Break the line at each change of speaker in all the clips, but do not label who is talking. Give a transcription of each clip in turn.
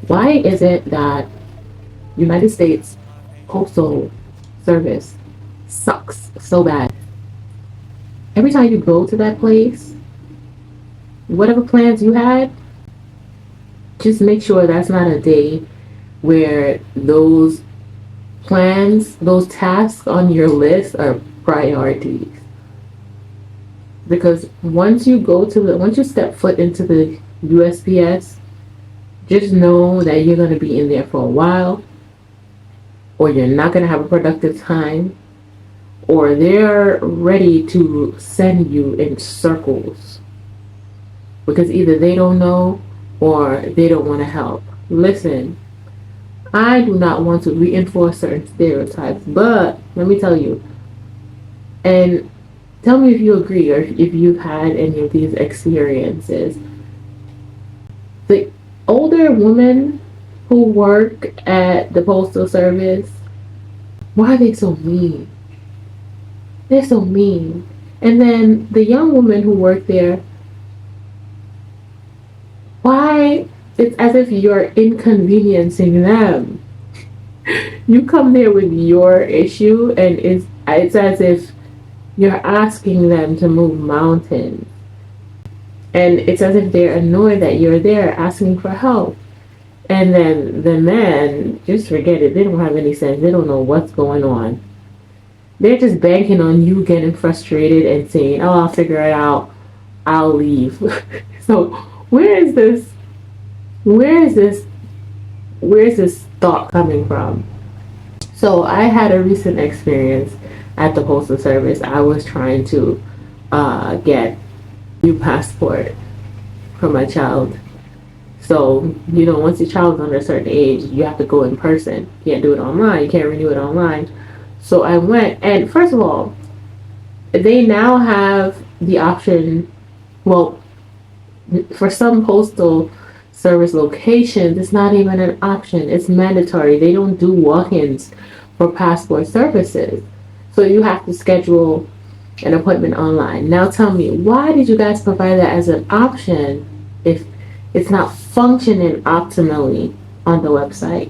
Why is it that United States Postal Service sucks so bad? Every time you go to that place, whatever plans you had, just make sure that's not a day where those plans, those tasks on your list are priorities. Because once you step foot into the USPS, just know that you're going to be in there for a while, or you're not going to have a productive time, or they're ready to send you in circles because either they don't know or they don't want to help. Listen, I do not want to reinforce certain stereotypes, but let me tell you, and tell me if you agree or if you've had any of these experiences. The older women who work at the Postal Service, why are they so mean? They're so mean. And then the young women who work there, why? It's as if you're inconveniencing them. You come there with your issue, and it's as if you're asking them to move mountains. And it's as if they're annoyed that you're there asking for help. And then the men, just forget it. They don't have any sense. They don't know what's going on. They're just banking on you getting frustrated and saying, "Oh, I'll figure it out. I'll leave." So where is this? Where is this? Where is this thought coming from? So I had a recent experience at the Postal Service. I was trying to get a new passport for my child. So, once your child's under a certain age, you have to go in person. You can't do it online. You can't renew it online. So I went, and first of all, they now have the option. Well, for some postal service locations, it's not even an option. It's mandatory. They don't do walk-ins for passport services. So you have to schedule an appointment online. Now tell me, why did you guys provide that as an option if it's not functioning optimally on the website?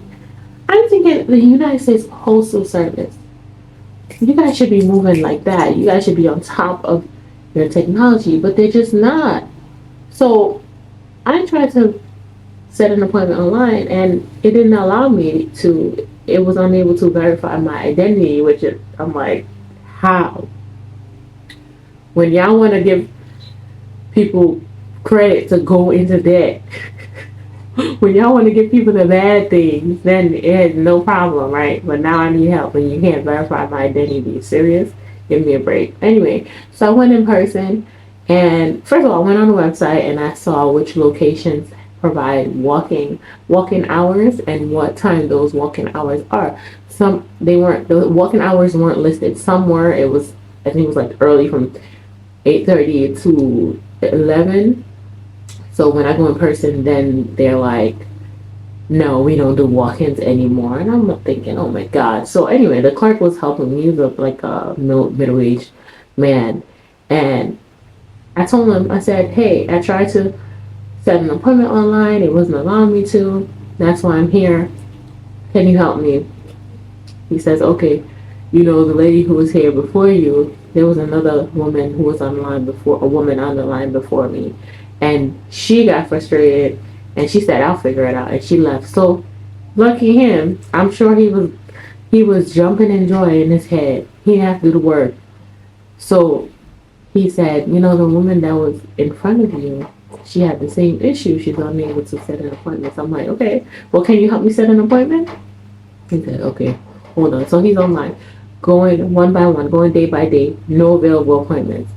I'm thinking the United States Postal Service, you guys should be moving like that. You guys should be on top of your technology, but they're just not. So I tried to set an appointment online, and it didn't allow me to. It was unable to verify my identity, I'm like, how? When y'all want to give people credit to go into debt, when y'all want to give people the bad things, then it's no problem, right? But now I need help, and you can't verify my identity. You serious? Give me a break. Anyway, so I went in person, and first of all, I went on the website and I saw which locations provide walk-in hours and what time those walk-in hours are. Some they weren't the walk-in hours weren't listed. Some were. It was, I think it was like early from 8:30 to 11. So when I go in person, then they're like, "No, we don't do walk-ins anymore." And I'm thinking, "Oh my god!" So anyway, the clerk was helping me. He was like a middle-aged man, and I told him, I said, "Hey, I tried to set an appointment online. It wasn't allowing me to. That's why I'm here. Can you help me?" He says, "Okay, the lady who was here before you, there was another woman who was online before, a woman on the line before me, and she got frustrated, and she said, 'I'll figure it out,' and she left." So lucky him. I'm sure he was jumping in joy in his head. He didn't have to do the work. So he said, "The woman that was in front of you, she had the same issue. She's unable to set an appointment." So I'm like, "Okay, well, can you help me set an appointment?" He said, "Okay, hold on." So he's online, going one by one, going day by day, no available appointments.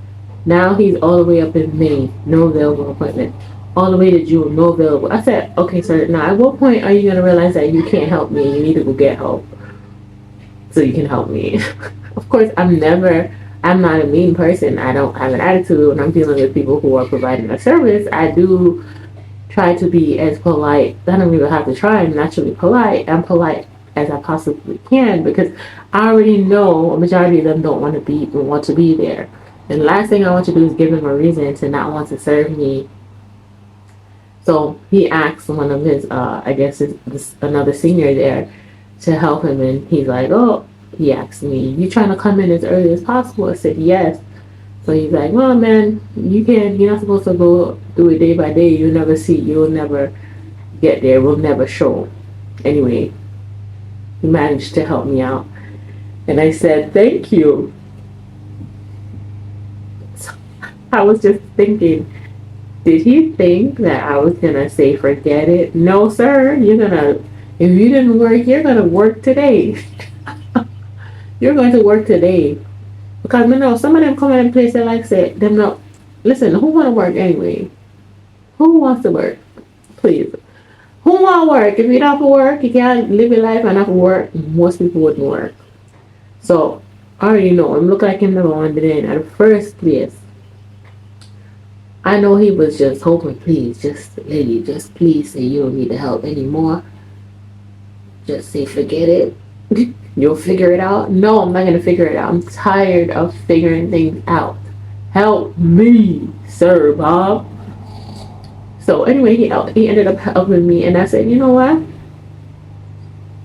Now he's all the way up in May, no available appointment. All the way to June, no available. I said, "Okay, sir, now at what point are you going to realize that you can't help me and you need to go get help so you can help me?" Of course, I'm not a mean person. I don't have an attitude when I'm dealing with people who are providing a service. I do try to be as polite. I don't even have to try. I'm naturally polite. I'm polite as I possibly can because I already know a majority of them don't want to be there. And the last thing I want to do is give them a reason to not want to serve me. So he asked one of his, I guess another senior there to help him, and he's like, oh, he asked me, you trying to come in as early as possible? I said, yes. So he's like, well, man, you're not supposed to go do it day by day. You'll never get there. We'll never show. Anyway, he managed to help me out. And I said, thank you. So I was just thinking, did he think that I was going to say, forget it? No, sir. If you didn't work, you're going to work today. You're going to work today. Because some of them come in places like say, them not, listen, who want to work anyway? Who wants to work? Please. Who want to work? If you don't have to work, you can't live your life and have to work. Most people wouldn't work. So, I already know. I'm looking like him never wanted in at the first place. I know he was just hoping, please, just please say you don't need the help anymore. Just say forget it. You'll figure it out. No, I'm not going to figure it out. I'm tired of figuring things out. Help me, Sir Bob. So anyway, he ended up helping me, and I said, you know what?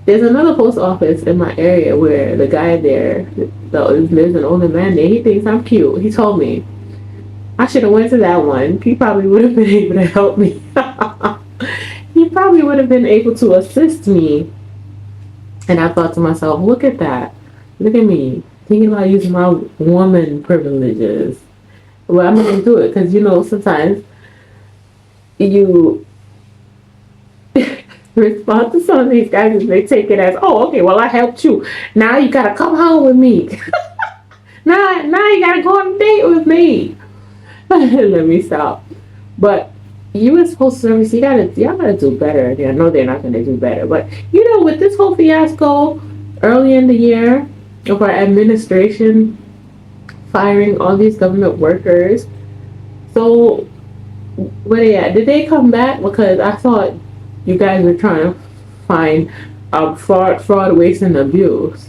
There's another post office in my area where the guy there, there's an older man there, he thinks I'm cute. He told me I should have went to that one. He probably would have been able to help me. He probably would have been able to assist me. And I thought to myself, look at that. Look at me. Thinking about using my woman privileges. Well, I'm going to do it because, sometimes you respond to some of these guys and they take it as, oh, okay, well, I helped you. Now you got to come home with me. now you got to go on a date with me. Let me stop. But U.S. Postal Service, y'all gotta do better. I know they're not gonna do better, but with this whole fiasco early in the year of our administration firing all these government workers, so where they at? Did they come back? Because I thought you guys were trying to find fraud, waste, and abuse,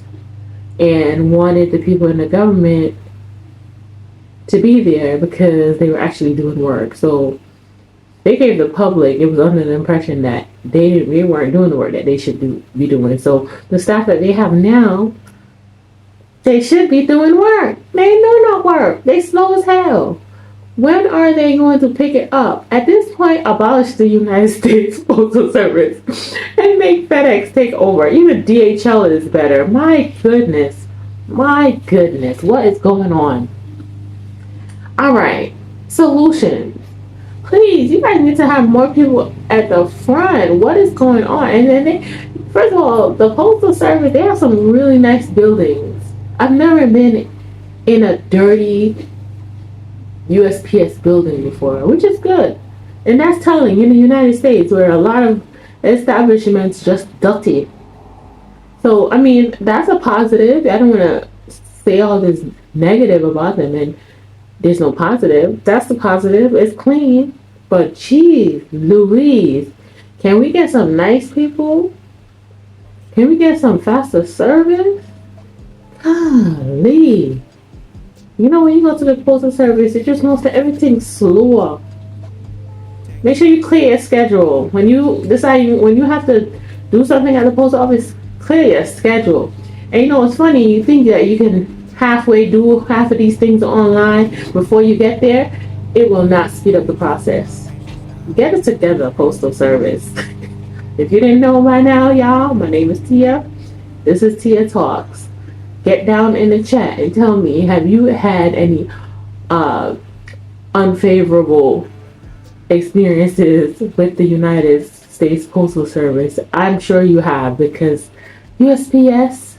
and wanted the people in the government to be there because they were actually doing work. So they gave the public, it was under the impression that they weren't doing the work that they should be doing. So the staff that they have now, they should be doing work. They do no work. They slow as hell. When are they going to pick it up? At this point, abolish the United States Postal Service and make FedEx take over. Even DHL is better. My goodness. What is going on? All right. Solutions. Please, you guys need to have more people at the front. What is going on? And then first of all, the Postal Service, they have some really nice buildings. I've never been in a dirty USPS building before, which is good. And that's telling in the United States where a lot of establishments just dirty. So, that's a positive. I don't want to say all this negative about them and there's no positive. That's the positive. It's clean. But geez, Louise, can we get some nice people? Can we get some faster service? Golly. When you go to the postal service, it just wants to everything slower. Make sure you clear your schedule. When you have to do something at the post office, clear your schedule. And it's funny, you think that you can halfway do half of these things online before you get there. It will not speed up the process. Get it together, Postal Service. If you didn't know by now, y'all, my name is Tia. This is Tia Talks. Get down in the chat and tell me, have you had any unfavorable experiences with the United States Postal Service? I'm sure you have, because USPS,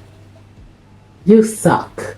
you suck.